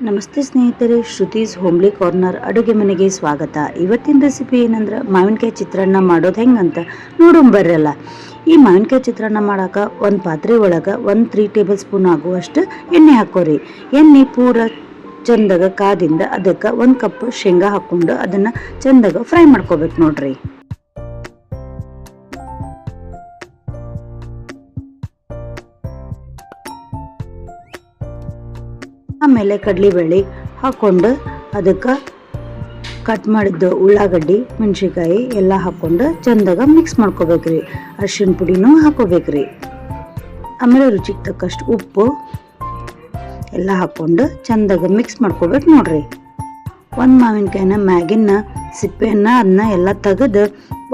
ನಮಸ್ತೆ ಸ್ನೇಹಿತರೆ, Shruti's homely corner ಅಡುಗೆ ಮನೆಗೆ ಸ್ವಾಗತ. ಇವತ್ತಿನ ರೆಸಿಪಿ ಏನಂದ್ರೆ ಮಾವಿನಕಾಯಿ ಚಿತ್ರಾನ್ನ ಮಾಡೋದು ಹೆಂಗಂತ ನೋಡೋಂಬರಲ್ಲ. ಈ ಮಾವಿನಕಾಯಿ ಚಿತ್ರಾನ್ನ ಮಾಡೋಕೆ ಒಂದು ಪಾತ್ರೆ ಒಳಗೆ 3 ಟೇಬಲ್ ಸ್ಪೂನ್ ಆಗುವಷ್ಟು ಎಣ್ಣೆ ಹಾಕೋರಿ. ಎಣ್ಣೆ ಪೂರ ಚಂದಾಗ ಕಾದಿಂದ ಅದಕ್ಕೆ 1 ಕಪ್ ಶೇಂಗಾ ಹಾಕ್ಕೊಂಡು ಅದನ್ನು ಚಂದಾಗ ಫ್ರೈ ಮಾಡ್ಕೋಬೇಕು ನೋಡ್ರಿ. ಆಮೇಲೆ ಕಡಲೆಬೇಳೆ ಹಾಕ್ಕೊಂಡು ಅದಕ್ಕೆ ಕಟ್ ಮಾಡಿದ್ದು ಉಳ್ಳಾಗಡ್ಡಿ, ಮೆಣಸಿನ್ಕಾಯಿ ಎಲ್ಲ ಹಾಕ್ಕೊಂಡು ಚಂದಾಗ ಮಿಕ್ಸ್ ಮಾಡ್ಕೋಬೇಕ್ರಿ. ಅರಿಶಿನ ಪುಡಿನೂ ಹಾಕೋಬೇಕ್ರಿ. ಆಮೇಲೆ ರುಚಿಗೆ ತಕ್ಕಷ್ಟು ಉಪ್ಪು ಎಲ್ಲ ಹಾಕ್ಕೊಂಡು ಚಂದಾಗ ಮಿಕ್ಸ್ ಮಾಡ್ಕೋಬೇಕು ನೋಡ್ರಿ. ಒಂದು ಮಾವಿನಕಾಯಿನ ಮ್ಯಾಗಿನ ಸಿಪ್ಪೆಯನ್ನು ಅದನ್ನ ಎಲ್ಲ ತೆಗೆದು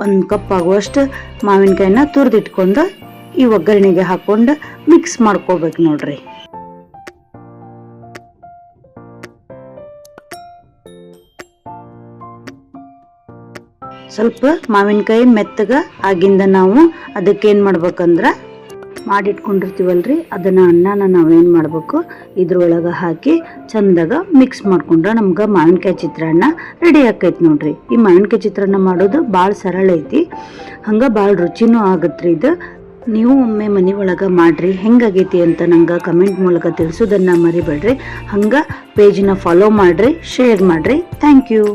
1 ಕಪ್ ಆಗುವಷ್ಟು ಮಾವಿನಕಾಯಿನ ತುರಿದಿಟ್ಕೊಂಡು ಈ ಒಗ್ಗರಣೆಗೆ ಹಾಕ್ಕೊಂಡು ಮಿಕ್ಸ್ ಮಾಡ್ಕೋಬೇಕು ನೋಡ್ರಿ. ಸ್ವಲ್ಪ ಮಾವಿನಕಾಯಿ ಮೆತ್ತಗ ಆಗಿಂದ ನಾವು ಅದಕ್ಕೆ ಏನು ಮಾಡ್ಬೇಕಂದ್ರೆ ಮಾಡಿಟ್ಕೊಂಡಿರ್ತೀವಲ್ರಿ, ಅದನ್ನು ಅನ್ನನ ನಾವೇನು ಮಾಡಬೇಕು ಇದ್ರೊಳಗೆ ಹಾಕಿ ಚಂದಾಗ ಮಿಕ್ಸ್ ಮಾಡ್ಕೊಂಡ್ರೆ ನಮ್ಗೆ ಮಾವಿನಕಾಯಿ ಚಿತ್ರಾನ್ನ ರೆಡಿ ಆಕೈತಿ ನೋಡ್ರಿ. ಈ ಮಾವಿನಕಾಯಿ ಚಿತ್ರಾನ್ನ ಮಾಡೋದು ಭಾಳ ಸರಳ ಐತಿ, ಹಂಗೆ ಭಾಳ ರುಚಿನೂ ಆಗತ್ರಿ. ಇದು ನೀವು ಒಮ್ಮೆ ಮನೆ ಒಳಗೆ ಮಾಡಿರಿ, ಹೆಂಗಾಗೈತಿ ಅಂತ ನಂಗೆ ಕಮೆಂಟ್ ಮೂಲಕ ತಿಳಿಸೋದನ್ನು ಮರಿಬೇಡ್ರಿ. ಹಂಗೆ ಪೇಜನ್ನ ಫಾಲೋ ಮಾಡಿರಿ, ಶೇರ್ ಮಾಡಿರಿ. Thank you.